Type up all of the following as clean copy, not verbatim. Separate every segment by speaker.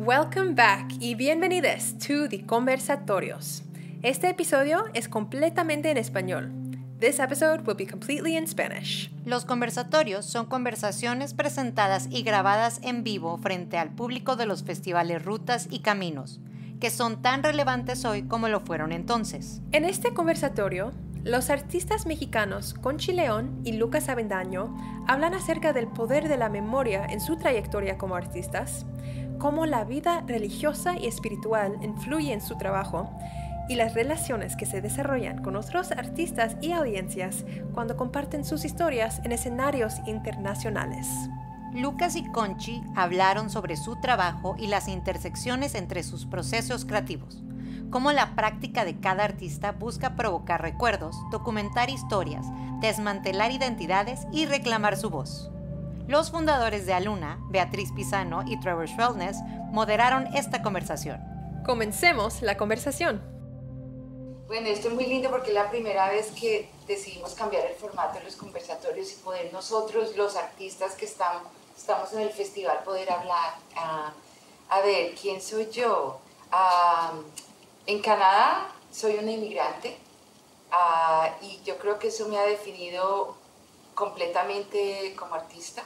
Speaker 1: Welcome back y bienvenidos to The Conversatorios. Este episodio es completamente en español. This episode will be completely in Spanish.
Speaker 2: Los conversatorios son conversaciones presentadas y grabadas en vivo frente al público de los festivales Rutas y Caminos, que son tan relevantes hoy como lo fueron entonces.
Speaker 1: En este conversatorio, los artistas mexicanos Conchi León y Lucas Avendaño hablan acerca del poder de la memoria en su trayectoria como artistas, cómo la vida religiosa y espiritual influye en su trabajo y las relaciones que se desarrollan con otros artistas y audiencias cuando comparten sus historias en escenarios internacionales.
Speaker 2: Lucas y Conchi hablaron sobre su trabajo y las intersecciones entre sus procesos creativos, cómo la práctica de cada artista busca provocar recuerdos, documentar historias, desmantelar identidades y reclamar su voz. Los fundadores de Aluna, Beatriz Pisano y Trevor Schwellness, moderaron esta conversación.
Speaker 1: Comencemos la conversación.
Speaker 3: Bueno, esto es muy lindo porque es la primera vez que decidimos cambiar el formato de los conversatorios y poder nosotros, los artistas que estamos en el festival, poder hablar. A ver, ¿quién soy yo? En Canadá soy una inmigrante y yo creo que eso me ha definido completamente como artista.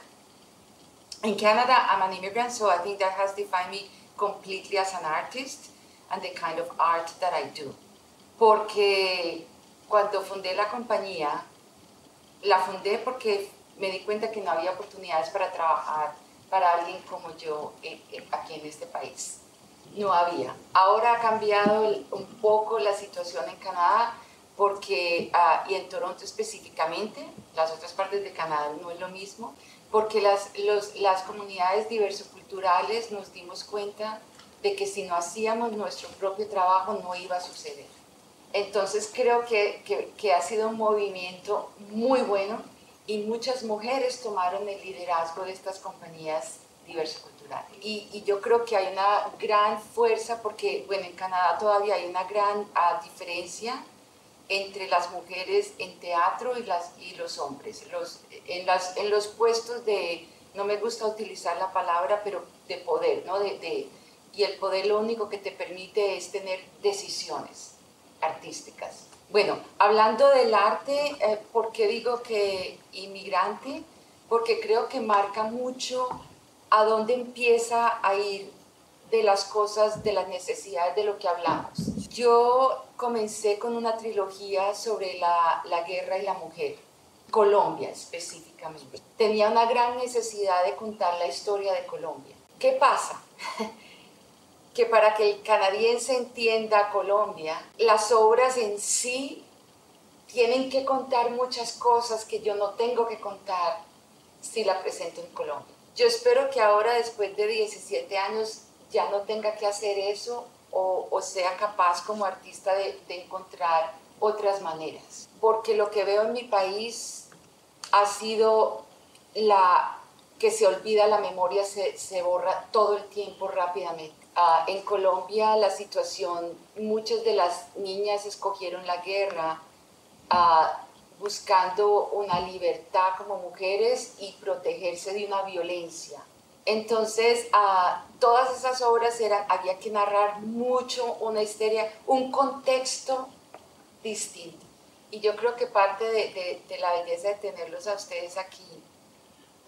Speaker 3: In Canada, I'm an immigrant, so I think that has defined me completely as an artist and the kind of art that I do. Porque cuando fundé la compañía, la fundé porque me di cuenta que no había oportunidades para trabajar para alguien como yo aquí en este país. No había. Ahora ha cambiado un poco la situación en Canadá porque, y en Toronto específicamente, las otras partes de Canadá no es lo mismo, porque las comunidades diversoculturales nos dimos cuenta de que si no hacíamos nuestro propio trabajo no iba a suceder. Entonces creo que ha sido un movimiento muy bueno y muchas mujeres tomaron el liderazgo de estas compañías diversoculturales. Y yo creo que hay una gran fuerza porque, bueno, en Canadá todavía hay una gran diferencia entre las mujeres en teatro y los hombres. En los puestos de, no me gusta utilizar la palabra, pero de poder, ¿no? Y el poder lo único que te permite es tener decisiones artísticas. Bueno, hablando del arte, ¿por qué digo que inmigrante? Porque creo que marca mucho a dónde empieza a ir de las cosas, de las necesidades de lo que hablamos. Yo comencé con una trilogía sobre la guerra y la mujer, Colombia específicamente. Tenía una gran necesidad de contar la historia de Colombia. ¿Qué pasa? Que para que el canadiense entienda Colombia, las obras en sí tienen que contar muchas cosas que yo no tengo que contar si la presento en Colombia. Yo espero que ahora, después de 17 años, ya no tenga que hacer eso o sea capaz como artista de encontrar otras maneras. Porque lo que veo en mi país ha sido que se olvida la memoria, se borra todo el tiempo rápidamente. En Colombia la situación, muchas de las niñas escogieron la guerra buscando una libertad como mujeres y protegerse de una violencia. Entonces, todas esas obras había que narrar mucho una historia, un contexto distinto. Y yo creo que parte de la belleza de tenerlos a ustedes aquí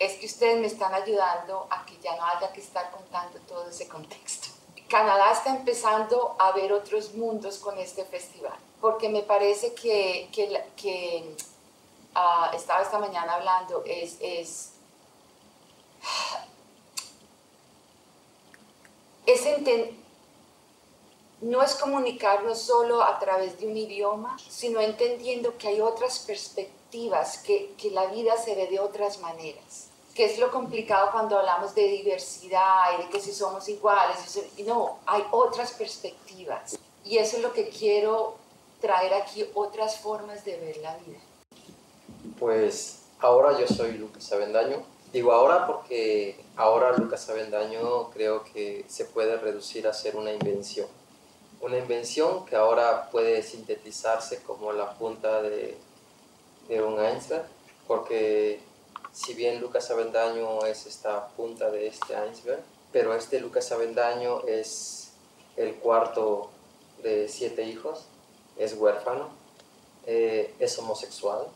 Speaker 3: es que ustedes me están ayudando a que ya no haya que estar contando todo ese contexto. Canadá está empezando a ver otros mundos con este festival, porque me parece que estaba esta mañana hablando, no es comunicarnos solo a través de un idioma, sino entendiendo que hay otras perspectivas, que la vida se ve de otras maneras. Que es lo complicado cuando hablamos de diversidad y de que si somos iguales. No, hay otras perspectivas. Y eso es lo que quiero traer aquí, otras formas de ver la vida.
Speaker 4: Pues ahora yo soy Lucas Avendaño. Digo ahora porque ahora Lucas Avendaño creo que se puede reducir a ser una invención. Una invención que ahora puede sintetizarse como la punta de un iceberg, porque si bien Lucas Avendaño es esta punta de este iceberg, pero este Lucas Avendaño es el cuarto de 7 hijos, es huérfano, es homosexual,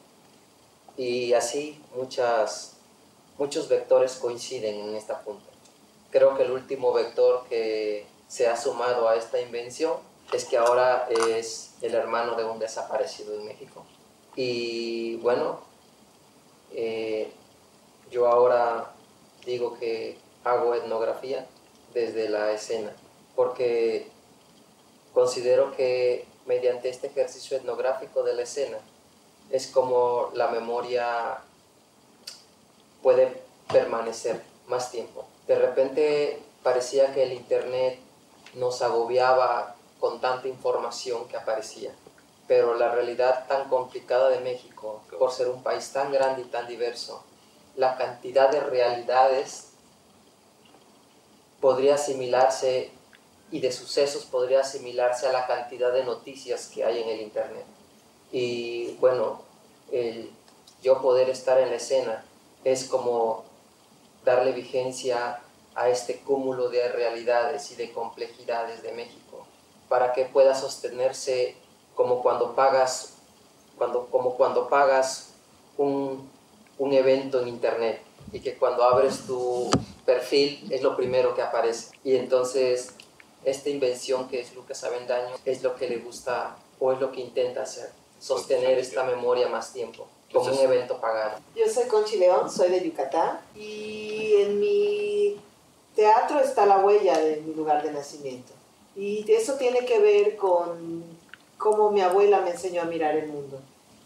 Speaker 4: y así muchos vectores coinciden en esta punta. Creo que el último vector que se ha sumado a esta invención es que ahora es el hermano de un desaparecido en México. Y bueno, yo ahora digo que hago etnografía desde la escena, porque considero que mediante este ejercicio etnográfico de la escena es como la memoria puede permanecer más tiempo. De repente parecía que el internet nos agobiaba con tanta información que aparecía, pero la realidad tan complicada de México, por ser un país tan grande y tan diverso, la cantidad de realidades podría asimilarse y de sucesos podría asimilarse a la cantidad de noticias que hay en el internet. Y bueno, yo poder estar en la escena es como darle vigencia a este cúmulo de realidades y de complejidades de México, para que pueda sostenerse como cuando pagas un evento en internet, y que cuando abres tu perfil es lo primero que aparece. Y entonces esta invención que es Lucas Avendaño es lo que le gusta, o es lo que intenta hacer, sostener esta memoria más tiempo, como un evento pagado.
Speaker 5: Yo soy Conchi León, soy de Yucatán, y en mi teatro está la huella de mi lugar de nacimiento. Y eso tiene que ver con cómo mi abuela me enseñó a mirar el mundo.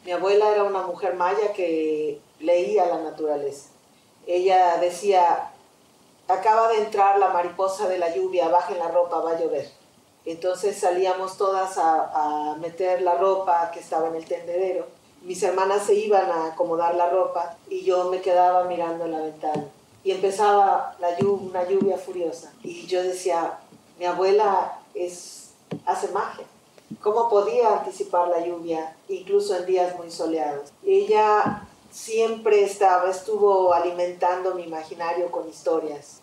Speaker 5: Mi abuela era una mujer maya que leía la naturaleza. Ella decía: acaba de entrar la mariposa de la lluvia, bajen la ropa, va a llover. Entonces salíamos todas a meter la ropa que estaba en el tendedero. Mis hermanas se iban a acomodar la ropa y yo me quedaba mirando la ventana. Y empezaba una lluvia furiosa. Y yo decía: mi abuela hace magia. ¿Cómo podía anticipar la lluvia, incluso en días muy soleados? Ella siempre estuvo alimentando mi imaginario con historias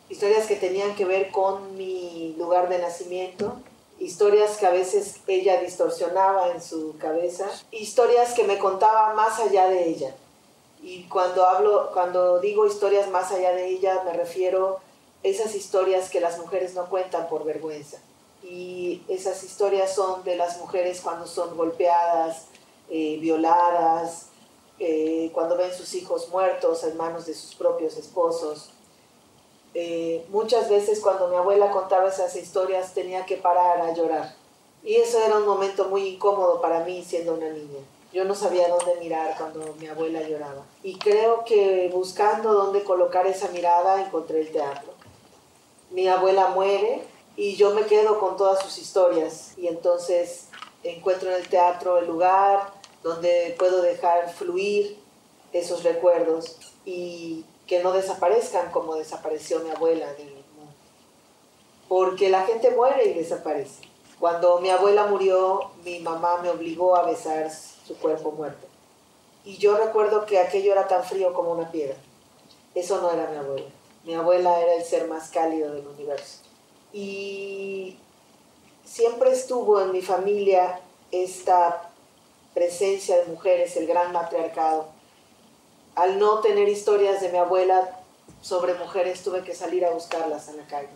Speaker 5: que tenían que ver con mi lugar de nacimiento, historias que a veces ella distorsionaba en su cabeza, historias que me contaba más allá de ella. Y cuando digo historias más allá de ella, me refiero a esas historias que las mujeres no cuentan por vergüenza. Y esas historias son de las mujeres cuando son golpeadas, violadas, cuando ven sus hijos muertos en manos de sus propios esposos. Muchas veces cuando mi abuela contaba esas historias tenía que parar a llorar. Y eso era un momento muy incómodo para mí siendo una niña. Yo no sabía dónde mirar cuando mi abuela lloraba. Y creo que buscando dónde colocar esa mirada encontré el teatro. Mi abuela muere y yo me quedo con todas sus historias. Y entonces encuentro en el teatro el lugar donde puedo dejar fluir esos recuerdos y que no desaparezcan como desapareció mi abuela del mundo. Porque la gente muere y desaparece. Cuando mi abuela murió, mi mamá me obligó a besar su cuerpo muerto. Y yo recuerdo que aquello era tan frío como una piedra. Eso no era mi abuela. Mi abuela era el ser más cálido del universo. Y siempre estuvo en mi familia esta presencia de mujeres, el gran matriarcado. Al no tener historias de mi abuela sobre mujeres, tuve que salir a buscarlas a la calle.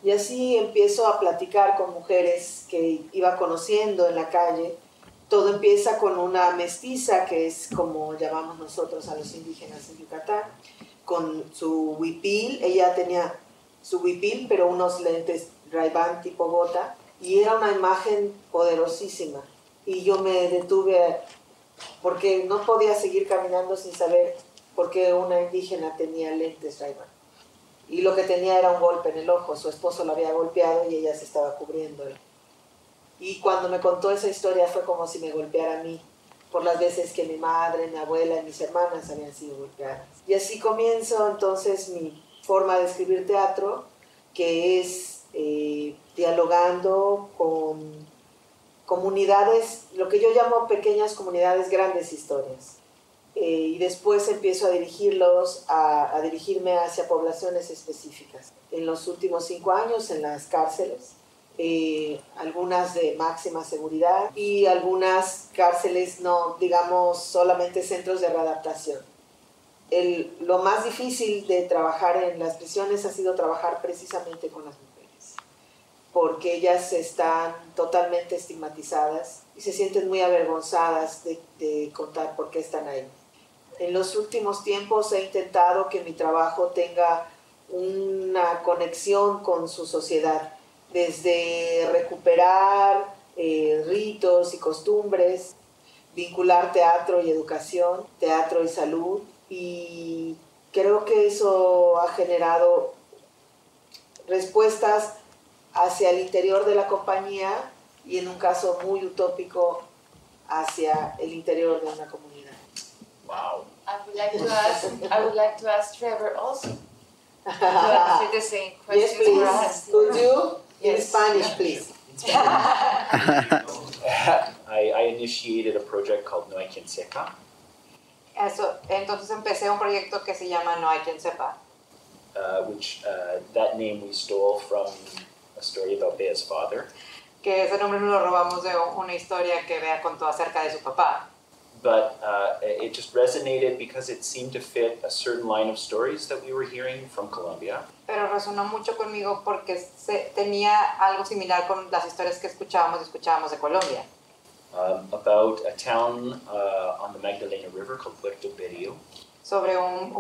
Speaker 5: Y así empiezo a platicar con mujeres que iba conociendo en la calle. Todo empieza con una mestiza, que es como llamamos nosotros a los indígenas en Yucatán, con su huipil. Ella tenía su huipil, pero unos lentes Ray-Ban tipo bota, y era una imagen poderosísima. Y yo me detuve porque no podía seguir caminando sin saber por qué una indígena tenía lentes Ray-Ban. Y lo que tenía era un golpe en el ojo. Su esposo la había golpeado y ella se estaba cubriendo. Y cuando me contó esa historia fue como si me golpeara a mí, por las veces que mi madre, mi abuela y mis hermanas habían sido golpeadas. Y así comienzo entonces mi forma de escribir teatro, que es dialogando con comunidades, lo que yo llamo pequeñas comunidades, grandes historias. y después empiezo a dirigirlos, a dirigirme hacia poblaciones específicas. En los últimos 5 años en las cárceles, algunas de máxima seguridad y algunas cárceles no, digamos, solamente centros de readaptación. Lo más difícil de trabajar en las prisiones ha sido trabajar precisamente con las mujeres, porque ellas están totalmente estigmatizadas y se sienten muy avergonzadas de contar por qué están ahí. En los últimos tiempos he intentado que mi trabajo tenga una conexión con su sociedad, desde recuperar ritos y costumbres, vincular teatro y educación, teatro y salud, y creo que eso ha generado respuestas hacia el interior de la compañía y en un caso muy utópico hacia el interior de una comunidad.
Speaker 4: Wow.
Speaker 3: I would like to ask Trevor also to answer the same
Speaker 5: Yes,
Speaker 3: question for us.
Speaker 5: please. Could you? In
Speaker 3: Yes.
Speaker 5: Spanish, please.
Speaker 6: I initiated a project called No Hay Quien Sepa,
Speaker 2: Entonces empecé un proyecto que se llama No Hay Quien Sepa,
Speaker 6: which that name we stole from a story about Bea's father.
Speaker 2: que ese nombre nos lo robamos de una historia que Bea contó acerca de su papá.
Speaker 6: But it just resonated because it seemed to fit a certain line of stories that we were hearing from Colombia.
Speaker 2: Pero resonó mucho conmigo porque tenía algo similar con las historias que escuchábamos de Colombia.
Speaker 6: About a town on the Magdalena River called Puerto Berrío.
Speaker 2: Sobre un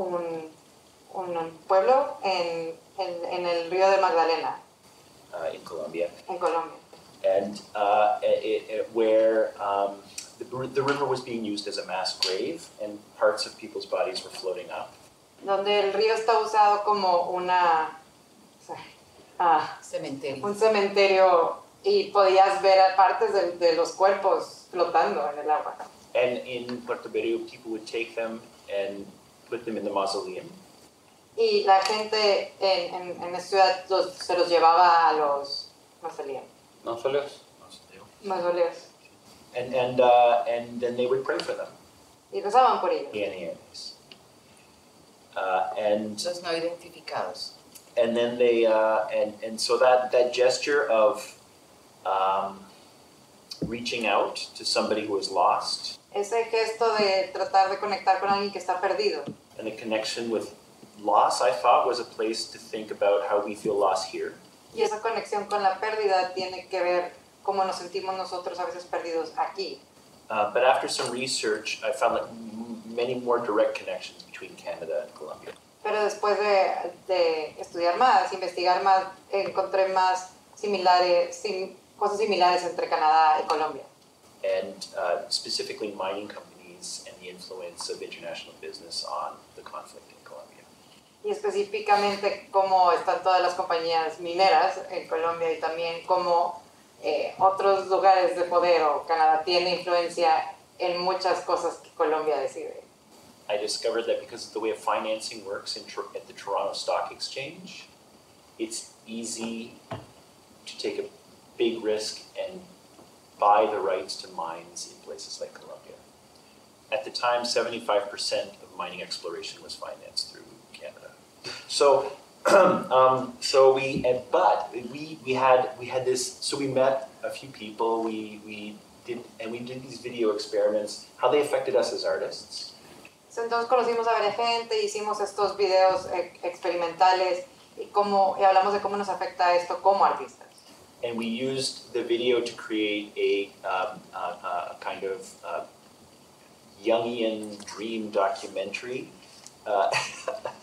Speaker 2: pueblo en el río de Magdalena,
Speaker 6: In Colombia.
Speaker 2: en Colombia.
Speaker 6: And where the river was being used as a mass grave and parts of people's bodies were floating up.
Speaker 2: Donde el río está usado como un cementerio y podías ver partes de los cuerpos flotando en el agua.
Speaker 6: And in Puerto Berrío, people would take them and put them in the mausoleum.
Speaker 2: Y la gente en la ciudad se los llevaba a los mausoleos.
Speaker 6: And then they would pray for them.
Speaker 2: Y rezaban por ellos.
Speaker 6: And
Speaker 3: Los no identificados.
Speaker 6: and then they and so that gesture of reaching out to somebody who is lost,
Speaker 2: Ese gesto de tratar de conectar con alguien que está perdido.
Speaker 6: and the connection with loss, I thought, was a place to think about how we feel lost here.
Speaker 2: Y esa conexión con la pérdida tiene que ver cómo nos sentimos nosotros a veces perdidos aquí.
Speaker 6: But after some research, I found like many more direct connections between Canada and Colombia.
Speaker 2: Pero después de estudiar más, investigar más, encontré más cosas similares entre Canadá y Colombia.
Speaker 6: And specifically mining companies and the influence of international business on the conflict in Colombia.
Speaker 2: Y específicamente cómo están todas las compañías mineras en Colombia y también cómo otros lugares de poder o Canadá tiene influencia en muchas cosas que Colombia decide.
Speaker 6: I discovered that because of the way of financing works at the Toronto Stock Exchange, it's easy to take a big risk and buy the rights to mines in places like Colombia. At the time, 75% of mining exploration was financed through Canada. So, we had this. So we met a few people. We did these video experiments. How they affected us as artists.
Speaker 2: Entonces conocimos a varias gente, hicimos estos videos experimentales y hablamos de cómo nos afecta esto como artistas.
Speaker 6: And we used the video to create a kind of Jungian dream documentary.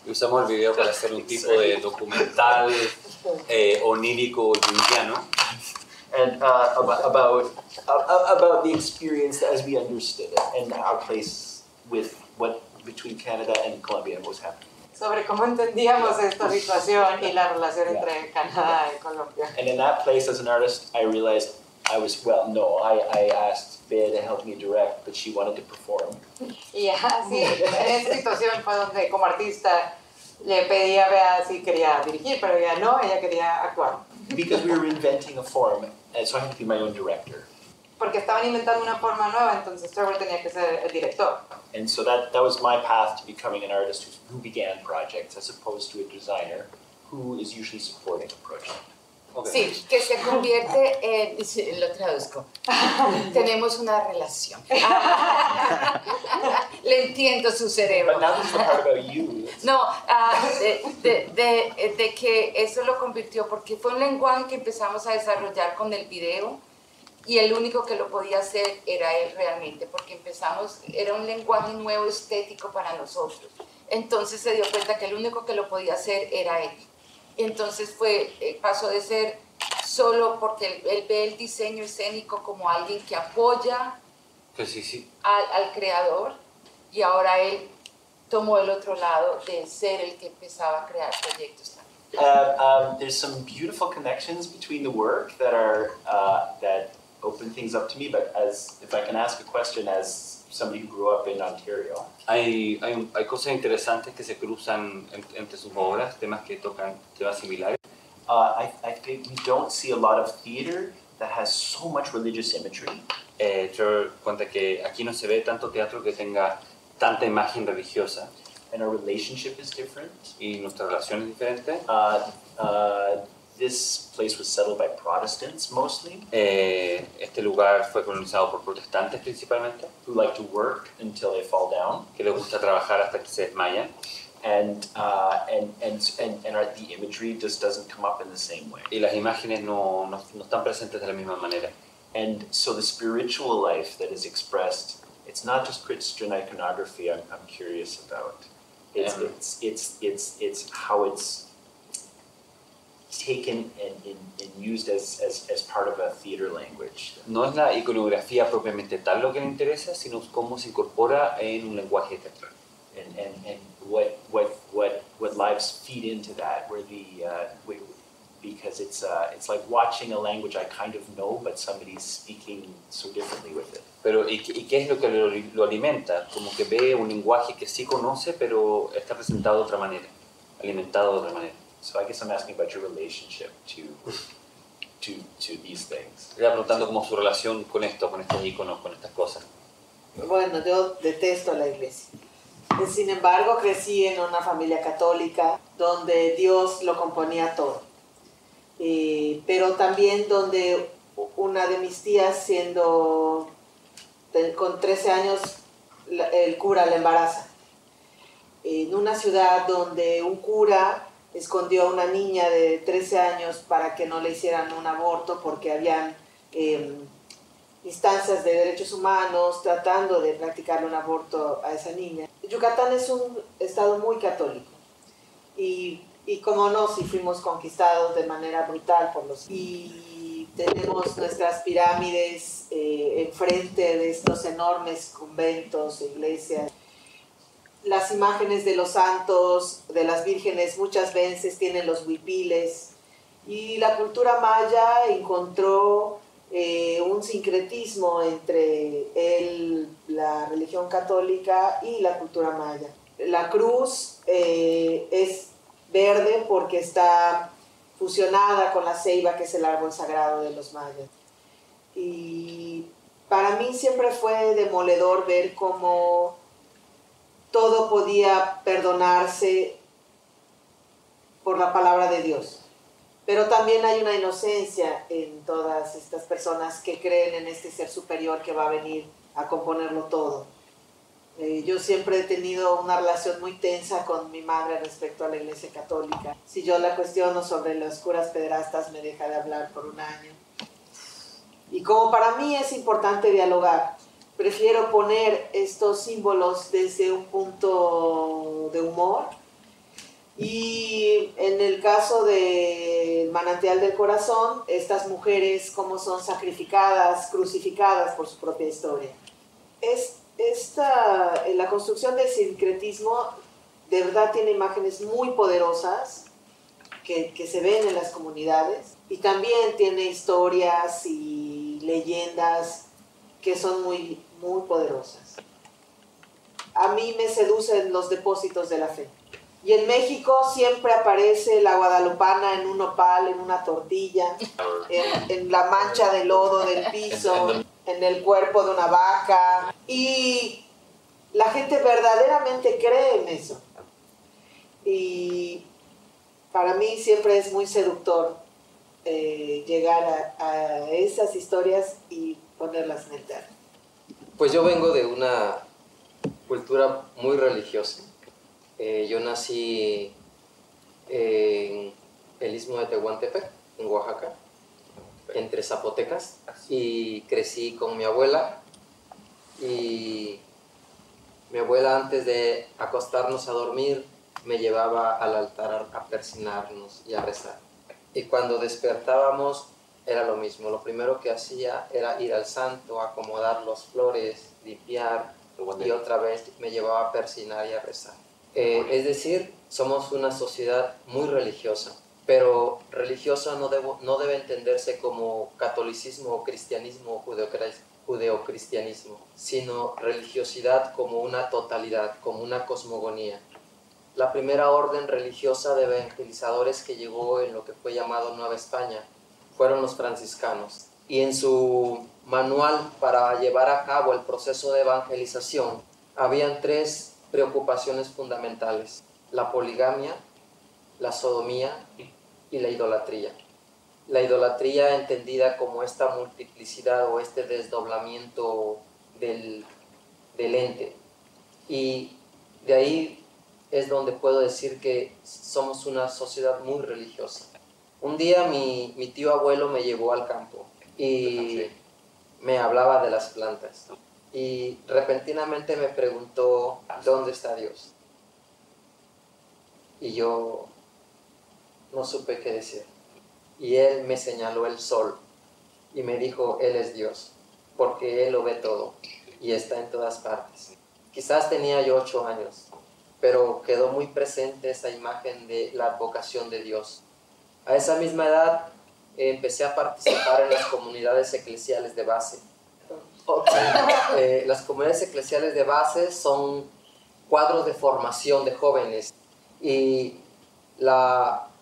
Speaker 7: Usamos el video para hacer un tipo de documental onírico junguiano.
Speaker 6: And about the experience as we understood it and our place between Canada and Colombia and what was happening.
Speaker 2: Sobre cómo entendíamos esta situación y la relación entre Canadá y Colombia.
Speaker 6: And in that place, as an artist, I realized I asked Bea to help me direct, but she wanted to perform.
Speaker 2: Y así, en esa situación fue donde como artista le pedí a Bea si quería dirigir, pero ella no, ella quería actuar.
Speaker 6: Because we were inventing a form, and so I had to be my own director.
Speaker 2: Porque estaban inventando una forma nueva, entonces Trevor tenía que ser el director.
Speaker 6: And so that was my path to becoming an artist who began projects as opposed to a designer who is usually supporting a project.
Speaker 7: Okay.
Speaker 3: Sí, que se convierte en, sí, lo traduzco, tenemos una relación. Le entiendo su cerebro.
Speaker 6: But now this is the part about you.
Speaker 3: No, de que eso lo convirtió, porque fue un lenguaje que empezamos a desarrollar con el video y el único que lo podía hacer era él realmente, porque empezamos, era un lenguaje nuevo estético para nosotros. Entonces se dio cuenta que el único que lo podía hacer era él. Entonces pasó de ser solo porque él ve el diseño escénico como alguien que apoya
Speaker 7: Sí.
Speaker 3: al creador, y ahora él tomó el otro lado de ser el que empezaba a crear proyectos también.
Speaker 6: There's some beautiful connections between the work that are that open things up to me. But if I can ask a question, as somebody who grew up in Ontario,
Speaker 7: Hay cosas interesantes que se cruzan entre sus obras, temas que tocan temas similares.
Speaker 6: I think we don't see a lot of theater that has so much religious imagery.
Speaker 7: Trevor cuenta que aquí no se ve tanto teatro que tenga tanta imagen religiosa
Speaker 6: And our relationship is different.
Speaker 7: y nuestra relación es diferente.
Speaker 6: This place was settled by Protestants mostly,
Speaker 7: Este lugar fue colonizado por protestantes principalmente,
Speaker 6: who like to work until they fall down,
Speaker 7: que les gusta trabajar hasta que se desmayan,
Speaker 6: and the imagery just doesn't come up in the same way.
Speaker 7: y las imágenes no están presentes de la misma manera.
Speaker 6: And so the spiritual life that is expressed, it's not just Christian iconography. I'm curious about. It's how it's taken and used as part of a theater language.
Speaker 7: No es la iconografía propiamente tal lo que le interesa, sino cómo se incorpora en un lenguaje teatral.
Speaker 6: And what lives feed into that, where because it's like watching a language I kind of know, but somebody's speaking so differently with it.
Speaker 7: Pero, ¿y qué es lo que lo alimenta? Como que ve un lenguaje que sí conoce, pero está presentado de otra manera, alimentado de otra manera.
Speaker 6: So I guess I'm asking about your relationship to these things.
Speaker 7: Estaba preguntando cómo su relación con esto, con estos iconos, con estas cosas.
Speaker 5: Bueno, yo detesto la iglesia. Sin embargo, crecí en una familia católica donde Dios lo componía todo. Pero también donde una de mis tías, con 13 años, el cura la embaraza. En una ciudad donde un cura escondió a una niña de 13 años para que no le hicieran un aborto porque habían instancias de derechos humanos tratando de practicarle un aborto a esa niña. Yucatán es un estado muy católico y como no, si fuimos conquistados de manera brutal por los... Y tenemos nuestras pirámides enfrente de estos enormes conventos e iglesias. Las imágenes de los santos, de las vírgenes, muchas veces tienen los huipiles. Y la cultura maya encontró un sincretismo entre la religión católica y la cultura maya. La cruz es verde porque está fusionada con la ceiba, que es el árbol sagrado de los mayas. Y para mí siempre fue demoledor ver cómo todo podía perdonarse por la palabra de Dios. Pero también hay una inocencia en todas estas personas que creen en este ser superior que va a venir a componerlo todo. Yo siempre he tenido una relación muy tensa con mi madre respecto a la Iglesia Católica. Si yo la cuestiono sobre los curas pederastas, me deja de hablar por un año. Y como para mí es importante dialogar, prefiero poner estos símbolos desde un punto de humor. Y en el caso del Manantial del Corazón, estas mujeres cómo son sacrificadas, crucificadas por su propia historia. La construcción del sincretismo de verdad tiene imágenes muy poderosas que se ven en las comunidades, y también tiene historias y leyendas que son muy, muy poderosas. A mí me seducen los depósitos de la fe. Y en México siempre aparece la guadalupana en un nopal, en una tortilla, en la mancha de lodo del piso, en el cuerpo de una vaca. Y la gente verdaderamente cree en eso. Y para mí siempre es muy seductor llegar a esas historias y ponerlas en el teatro.
Speaker 4: Pues yo vengo de una cultura muy religiosa. Yo nací en el Istmo de Tehuantepec, en Oaxaca, entre zapotecas, y crecí con mi abuela. Y mi abuela, antes de acostarnos a dormir, me llevaba al altar a persignarnos y a rezar. Y cuando despertábamos era lo mismo. Lo primero que hacía era ir al santo, acomodar las flores, limpiar, y otra vez me llevaba a persignar y a rezar. Es decir, somos una sociedad muy religiosa, pero religiosa no debe entenderse como catolicismo o cristianismo o judeocristianismo, sino religiosidad como una totalidad, como una cosmogonía. La primera orden religiosa de evangelizadores que llegó en lo que fue llamado Nueva España fueron los franciscanos. Y en su manual para llevar a cabo el proceso de evangelización, habían 3 preocupaciones fundamentales: la poligamia, la sodomía y la idolatría. La idolatría entendida como esta multiplicidad o este desdoblamiento del ente. Y de ahí es donde puedo decir que somos una sociedad muy religiosa. Un día mi tío abuelo me llevó al campo y me hablaba de las plantas. Y repentinamente me preguntó, ¿dónde está Dios? Y yo no supe qué decir. Y él me señaló el sol y me dijo, Él es Dios, porque Él lo ve todo y está en todas partes. Quizás tenía yo 8 años, pero quedó muy presente esa imagen de la advocación de Dios. A esa misma edad empecé a participar en las comunidades eclesiales de base. Las comunidades eclesiales de base son cuadros de formación de jóvenes, y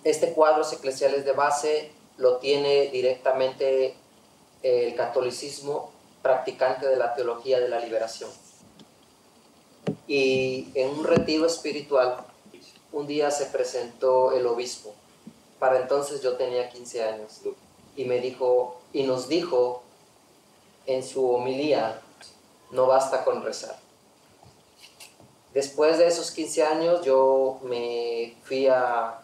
Speaker 4: este cuadros eclesiales de base lo tiene directamente el catolicismo practicante de la teología de la liberación. Y en un retiro espiritual, un día se presentó el obispo. Para entonces yo tenía 15 años y nos dijo en su homilía, no basta con rezar. Después de esos 15 años yo me fui a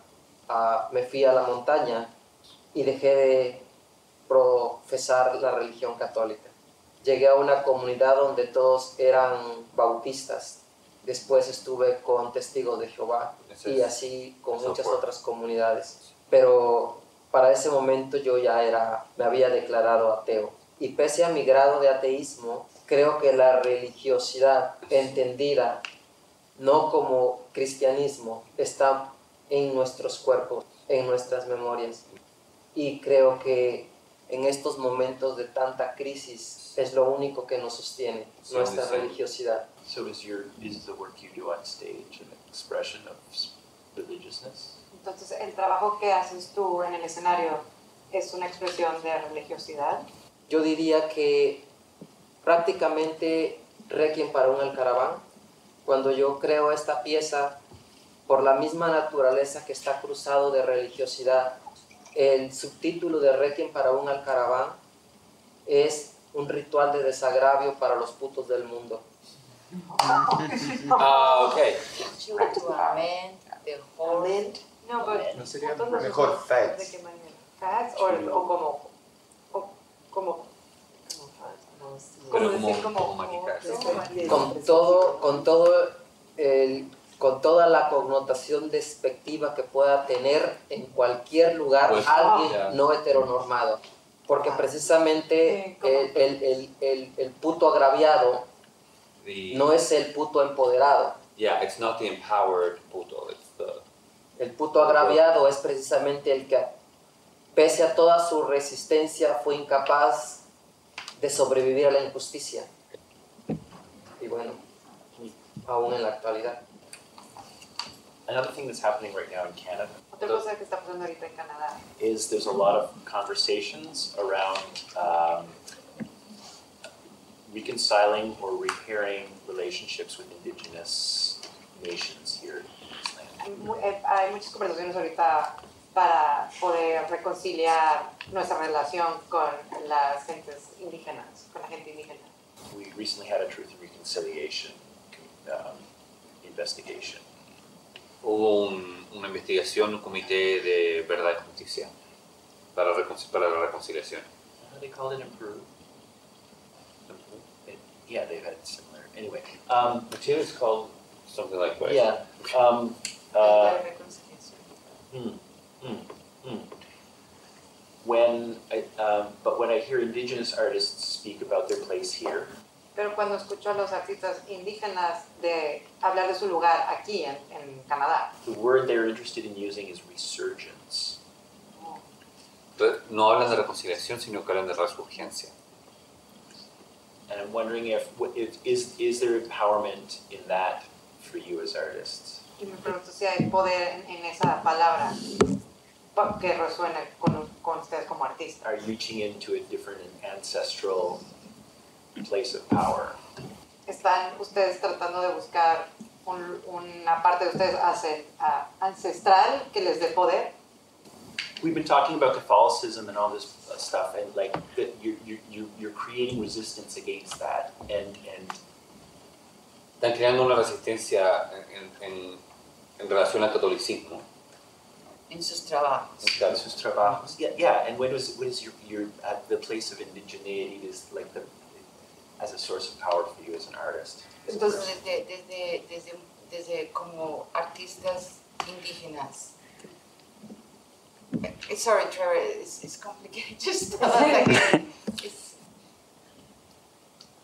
Speaker 4: la montaña y dejé de profesar la religión católica. Llegué a una comunidad donde todos eran bautistas. Después estuve con Testigos de Jehová y así con muchas otras comunidades. Pero para ese momento yo ya me había declarado ateo. Y pese a mi grado de ateísmo, creo que la religiosidad entendida no como cristianismo está en nuestros cuerpos, en nuestras memorias. Y creo que en estos momentos de tanta crisis es lo único que nos sostiene, nuestra religiosidad.
Speaker 6: So is the work you do on stage an expression of religiousness?
Speaker 2: Entonces, ¿el trabajo que haces tú en el escenario es una expresión de religiosidad?
Speaker 4: Yo diría que prácticamente Requiem para un Alcaraván, cuando yo creo esta pieza, por la misma naturaleza que está cruzado de religiosidad, el subtítulo de Requiem para un Alcaraván es un ritual de desagravio para los putos del mundo.
Speaker 7: Okay.
Speaker 2: No, pero
Speaker 8: ¿No sería mejor facts?
Speaker 2: ¿De qué manera? ¿Facts? ¿O como
Speaker 4: con toda la connotación despectiva que pueda tener en cualquier lugar alguien no heteronormado, porque precisamente el puto agraviado no es el puto empoderado.
Speaker 7: Yeah, it's not the empowered puto,
Speaker 4: El puto agraviado es precisamente el que, pese a toda su resistencia, fue incapaz de sobrevivir a la injusticia. Y bueno, aún en la actualidad.
Speaker 6: Another thing that's happening right now in Canada
Speaker 2: Otra cosa que está pasando ahorita en Canadá
Speaker 6: is there's a lot of conversations around reconciling or repairing relationships with indigenous nations here in this land.
Speaker 2: Hay muchas conversaciones ahorita para poder reconciliar nuestra relación con las gentes indígenas, con la gente indígena.
Speaker 6: We recently had a Truth and Reconciliation investigation.
Speaker 7: Hubo una investigación, un comité de verdad y justicia para la reconciliación.
Speaker 6: They called it Improve. Yeah, they've had similar. Anyway,
Speaker 7: Chile is called something like that.
Speaker 6: yeah. But when I hear indigenous artists speak about their place here,
Speaker 2: Pero cuando escucho a los artistas indígenas de hablar de su lugar aquí en Canadá,
Speaker 6: the word they're interested in using is resurgence.
Speaker 7: Entonces, no hablan de reconciliación, sino que hablan de resurgencia.
Speaker 6: And I'm wondering if is there empowerment in that for you as artists?
Speaker 2: y me pregunto si hay poder en esa palabra que resuene con ustedes como artistas.
Speaker 6: Are you reaching into a different ancestral place of power?
Speaker 2: ¿Están ustedes tratando de buscar una parte de ustedes ancestral que les dé poder?
Speaker 6: We've been talking about Catholicism and all this stuff, and like that you're creating resistance against that, and
Speaker 7: Están creando una resistencia en relación al catolicismo.
Speaker 3: En sus trabajos.
Speaker 6: in sus trabajos. Yeah. And what is your the place of indigeneity is like as a source of power for you as an artist?
Speaker 3: Entonces, desde como artistas indígenas. Sorry, Trevor, it's complicated. Just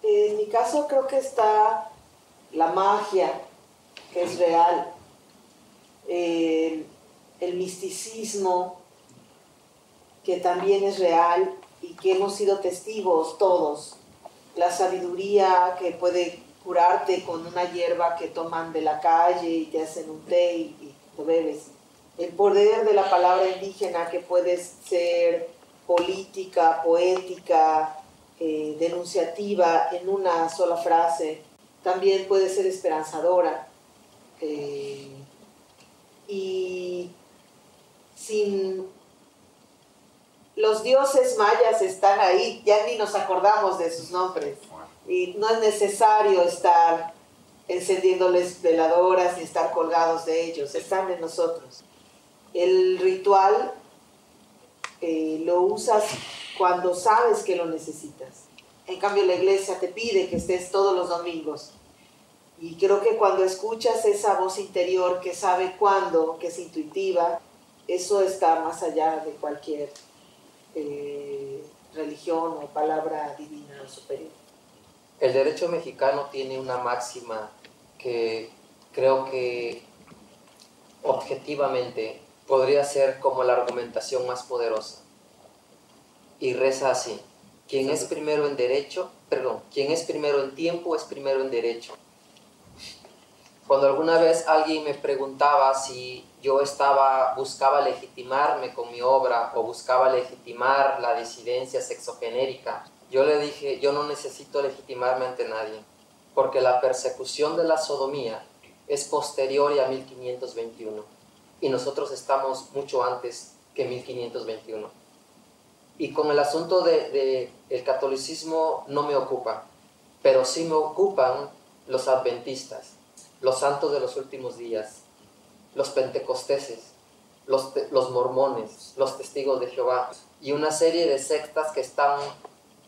Speaker 5: En mi caso creo que está la magia, que es real, el misticismo, que también es real y que hemos sido testigos todos, la sabiduría que puede curarte con una hierba que toman de la calle y te hacen un té y lo bebes. El poder de la palabra indígena, que puede ser política, poética, denunciativa en una sola frase, también puede ser esperanzadora. Y sin los dioses mayas están ahí, ya ni nos acordamos de sus nombres. Y no es necesario estar encendiéndoles veladoras ni estar colgados de ellos, están en nosotros. El ritual lo usas cuando sabes que lo necesitas. En cambio, la iglesia te pide que estés todos los domingos. Y creo que cuando escuchas esa voz interior que sabe cuándo, que es intuitiva, eso está más allá de cualquier religión o palabra divina o superior.
Speaker 4: El derecho mexicano tiene una máxima que creo que objetivamente podría ser como la argumentación más poderosa. Y reza así: quien es primero en tiempo es primero en derecho. Cuando alguna vez alguien me preguntaba si yo buscaba legitimarme con mi obra o buscaba legitimar la disidencia sexogenérica, yo le dije, yo no necesito legitimarme ante nadie, porque la persecución de la sodomía es posterior a 1521 y nosotros estamos mucho antes que 1521. Y con el asunto del catolicismo no me ocupa, pero sí me ocupan los adventistas, los santos de los últimos días, los pentecosteses, los mormones, los testigos de Jehová y una serie de sectas que están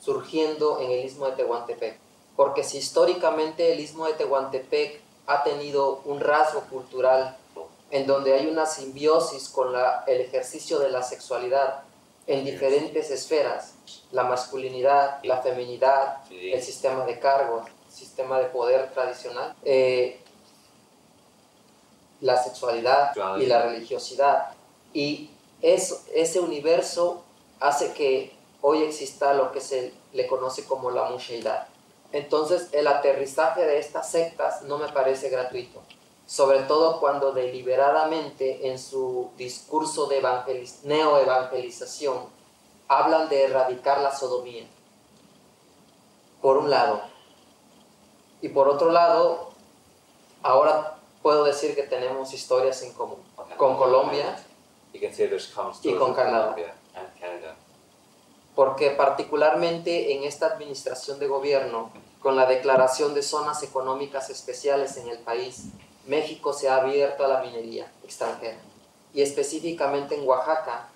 Speaker 4: surgiendo en el Istmo de Tehuantepec. Porque si históricamente el Istmo de Tehuantepec ha tenido un rasgo cultural en donde hay una simbiosis con el ejercicio de la sexualidad en diferentes esferas, la masculinidad, la feminidad, el sistema de cargos, el sistema de poder tradicional, la sexualidad y la religiosidad. Y ese universo hace que hoy exista lo que se le conoce como la musheidad. Entonces el aterrizaje de estas sectas no me parece gratuito, sobre todo cuando deliberadamente en su discurso de neoevangelización hablan de erradicar la sodomía. por un lado. Y por otro lado, ahora puedo decir que tenemos historias en común con Colombia
Speaker 7: You can say there's common
Speaker 4: y
Speaker 7: stories
Speaker 4: con
Speaker 7: with
Speaker 4: Canadá.
Speaker 7: Colombia and Canada.
Speaker 4: Porque particularmente en esta administración de gobierno, con la declaración de zonas económicas especiales en el país, México se ha abierto a la minería extranjera. Y específicamente en Oaxaca,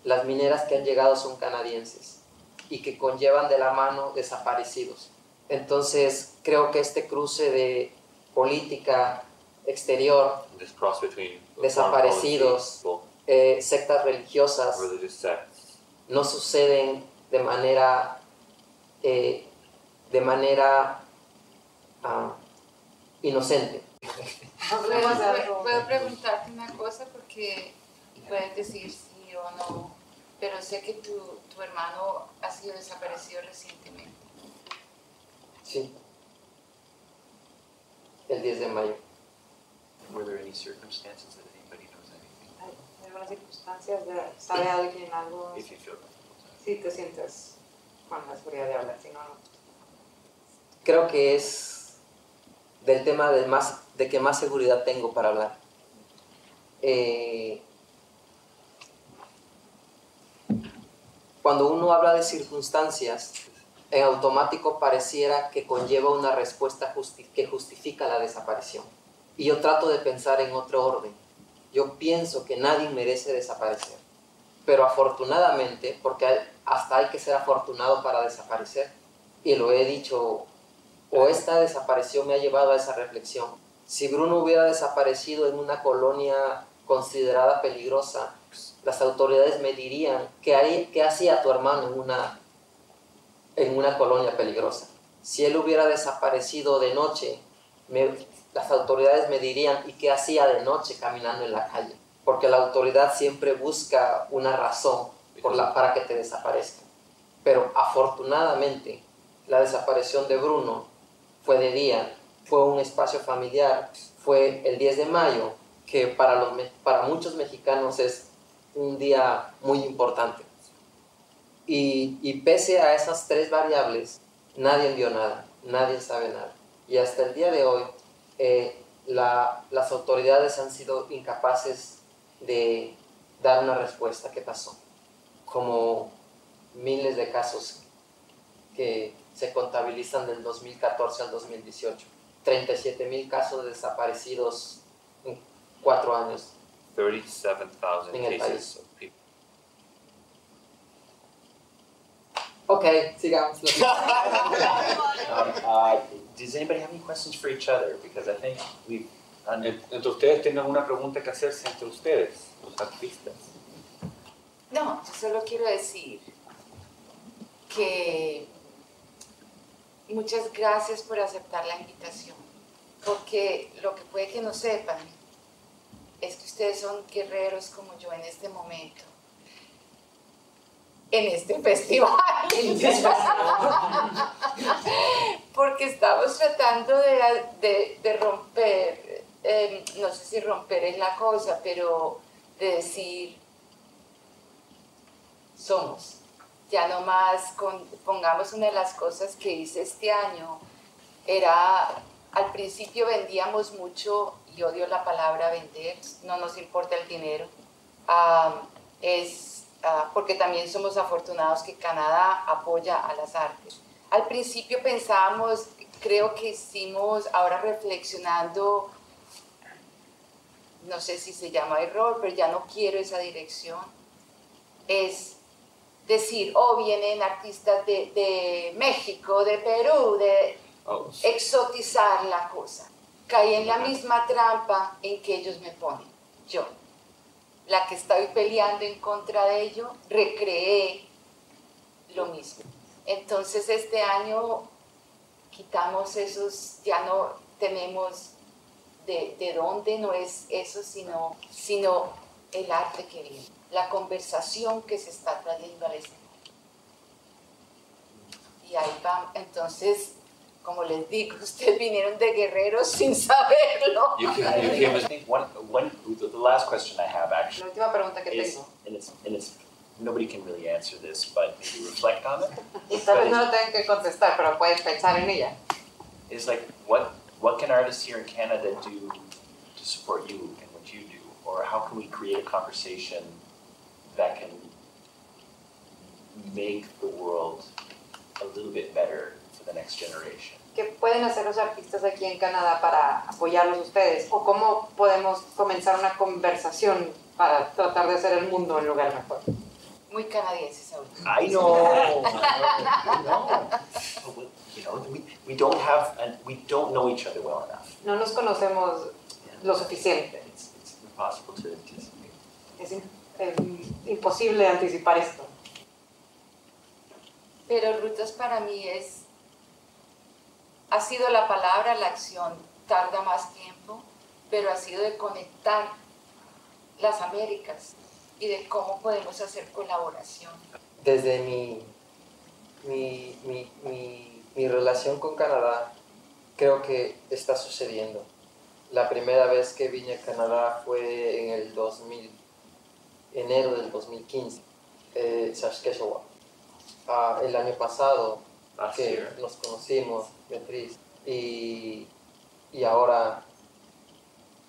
Speaker 4: las mineras que han llegado son canadienses y que conllevan de la mano desaparecidos. Entonces, creo que este cruce de política exterior,
Speaker 7: This cross between
Speaker 4: desaparecidos,
Speaker 7: foreign policy,
Speaker 4: sectas religiosas,
Speaker 7: religious sects,
Speaker 4: no suceden de manera inocente.
Speaker 3: Puedo preguntarte una cosa porque puedes decir sí o no, pero sé que tu hermano ha sido desaparecido recientemente.
Speaker 4: Sí. El 10 de mayo.
Speaker 6: Were there any circumstances that anybody knows anything?
Speaker 9: ¿Hay algunas circunstancias sabe alguien algo?
Speaker 6: If you feel comfortable.
Speaker 9: Si te sientes con la seguridad de hablar, si no, no.
Speaker 4: Creo que es del tema de que más seguridad tengo para hablar. Cuando uno habla de circunstancias, en automático pareciera que conlleva una respuesta que justifica la desaparición. Y yo trato de pensar en otro orden. Yo pienso que nadie merece desaparecer. Pero afortunadamente, porque hasta hay que ser afortunado para desaparecer, y lo he dicho, o esta desaparición me ha llevado a esa reflexión. Si Bruno hubiera desaparecido en una colonia considerada peligrosa, las autoridades me dirían, ¿qué hacía tu hermano en una colonia peligrosa? Si él hubiera desaparecido de noche, las autoridades me dirían, ¿y qué hacía de noche caminando en la calle? Porque la autoridad siempre busca una razón para que te desaparezca. Pero afortunadamente, la desaparición de Bruno fue de día, fue un espacio familiar, fue el 10 de mayo, que para muchos mexicanos es un día muy importante. Y pese a esas tres variables, nadie vio nada, nadie sabe nada. Y hasta el día de hoy, las autoridades han sido incapaces de dar una respuesta. ¿Qué pasó? Como miles de casos que se contabilizan del 2014 al 2018. 37,000 casos de desaparecidos en 4 años.
Speaker 7: 37,000
Speaker 4: En el
Speaker 7: cases
Speaker 4: país.
Speaker 7: of people.
Speaker 4: Ok, sigamos.
Speaker 6: Does anybody have any questions for each other? Because I think we've
Speaker 7: Entre ustedes tienen alguna pregunta que hacerse entre ustedes, los artistas.
Speaker 3: No, yo solo quiero decir que muchas gracias por aceptar la invitación, porque lo que puede que no sepan es que ustedes son guerreros como yo en este momento, en este festival, porque estamos tratando de romper, no sé si romper es la cosa, pero de decir, somos. Ya no más, pongamos una de las cosas que hice este año, era, al principio vendíamos mucho, y odio la palabra vender, no nos importa el dinero, porque también somos afortunados que Canadá apoya a las artes. Al principio pensábamos, creo que hicimos, ahora reflexionando, no sé si se llama error, pero ya no quiero esa dirección, es decir, vienen artistas de México, de Perú, de exotizar la cosa. Caí en la misma trampa en que ellos me ponen. Yo, la que estoy peleando en contra de ello, recreé lo mismo. Entonces este año quitamos esos, ya no tenemos de dónde, no es eso, sino el arte que viene, la conversación que se está trayendo al escenario. Y ahí va, entonces, como les digo, ustedes vinieron de guerreros sin saberlo.
Speaker 6: I think the last question I have
Speaker 9: La
Speaker 6: actually
Speaker 9: última pregunta que
Speaker 6: is,
Speaker 9: tengo.
Speaker 6: and it's nobody can really answer this, but maybe reflect on it.
Speaker 9: Y tal vez no lo tengan que contestar, pero pueden pensar en ella.
Speaker 6: It's like, what can artists here in Canada do to support you and what you do? Or how can we create a conversation that can make the world a little bit better for the next generation?
Speaker 9: ¿Qué pueden hacer los artistas aquí en Canadá para apoyarlos a ustedes? ¿O cómo podemos comenzar una conversación para tratar de hacer el mundo un lugar mejor?
Speaker 3: Muy canadienses ahorita.
Speaker 6: I know. You know, we don't know each other well enough.
Speaker 9: No nos conocemos lo suficiente.
Speaker 6: It's impossible to anticipate.
Speaker 9: Es imposible anticipar esto.
Speaker 3: Pero rutas para mí ha sido la palabra, la acción, tarda más tiempo, pero ha sido de conectar las Américas y de cómo podemos hacer colaboración.
Speaker 4: Desde mi relación con Canadá, creo que está sucediendo. La primera vez que vine a Canadá fue en enero del 2015, Saskatchewan. El año pasado que nos conocimos, Beatriz, y ahora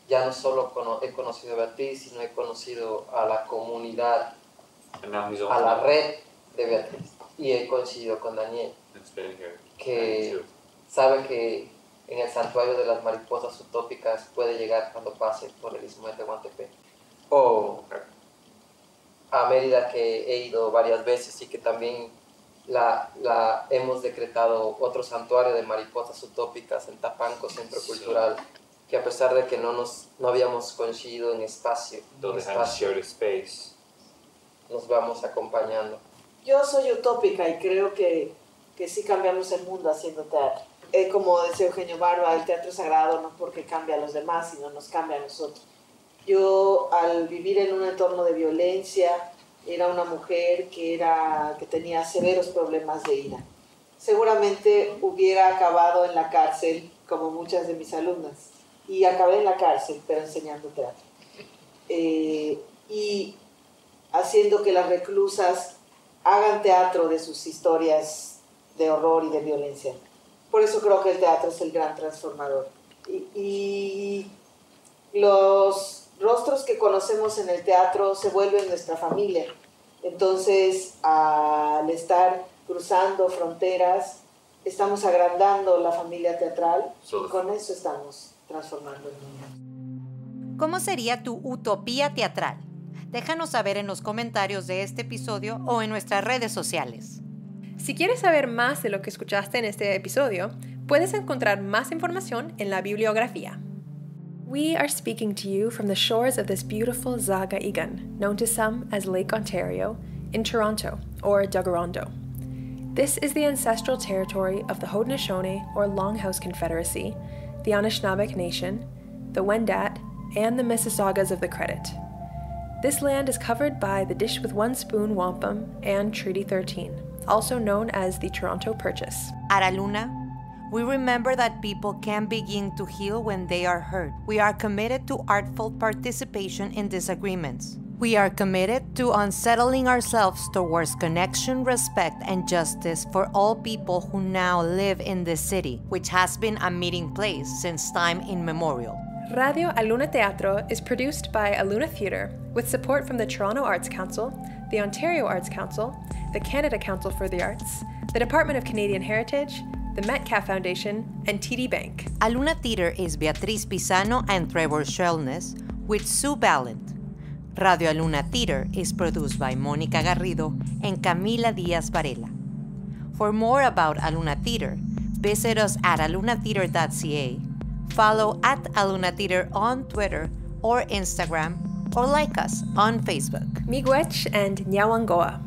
Speaker 4: ya no solo he conocido a Beatriz, sino he conocido a la comunidad, a la red de Beatriz, y he coincidido con Daniel, que sabe que en el santuario de las mariposas utópicas puede llegar cuando pase por el istmo de Tehuantepec, o a Mérida, que he ido varias veces y que también hemos decretado otro santuario de mariposas utópicas en Tapanco, Centro Cultural, que a pesar de que no habíamos coincidido en espacio, nos vamos acompañando.
Speaker 5: Yo soy utópica y creo que sí cambiamos el mundo haciendo teatro. Como decía Eugenio Barba, el teatro es sagrado no porque cambia a los demás, sino nos cambia a nosotros. Yo, al vivir en un entorno de violencia, era una mujer que tenía severos problemas de ira. Seguramente hubiera acabado en la cárcel, como muchas de mis alumnas. Y acabé en la cárcel, pero enseñando teatro. Y haciendo que las reclusas hagan teatro de sus historias de horror y de violencia. Por eso creo que el teatro es el gran transformador. Y los rostros que conocemos en el teatro se vuelven nuestra familia. Entonces, al estar cruzando fronteras, estamos agrandando la familia teatral y con eso estamos transformando el mundo.
Speaker 2: ¿Cómo sería tu utopía teatral? Déjanos saber en los comentarios de este episodio o en nuestras redes sociales.
Speaker 1: Si quieres saber más de lo que escuchaste en este episodio, puedes encontrar más información en la bibliografía. We are speaking to you from the shores of this beautiful Zaga Igan, known to some as Lake Ontario, in Toronto, or Tkaronto. This is the ancestral territory of the Haudenosaunee or Longhouse Confederacy, the Anishinaabeg Nation, the Wendat, and the Mississaugas of the Credit. This land is covered by the Dish with One Spoon Wampum and Treaty 13, also known as the Toronto Purchase.
Speaker 2: Araluna, we remember that people can begin to heal when they are hurt. We are committed to artful participation in disagreements. We are committed to unsettling ourselves towards connection, respect, and justice for all people who now live in this city, which has been a meeting place since time immemorial.
Speaker 1: Radio Aluna Teatro is produced by Aluna Theatre with support from the Toronto Arts Council, the Ontario Arts Council, the Canada Council for the Arts, the Department of Canadian Heritage, the Metcalf Foundation, and TD Bank.
Speaker 2: Aluna Theatre is Beatriz Pisano and Trevor Shelness with Sue Ballant. Radio Aluna Theatre is produced by Mónica Garrido and Camila Díaz Varela. For more about Aluna Theatre, visit us at alunatheatre.ca, follow at Aluna Theatre on Twitter or Instagram, or like us on Facebook.
Speaker 1: Miigwech and Nyawangoa.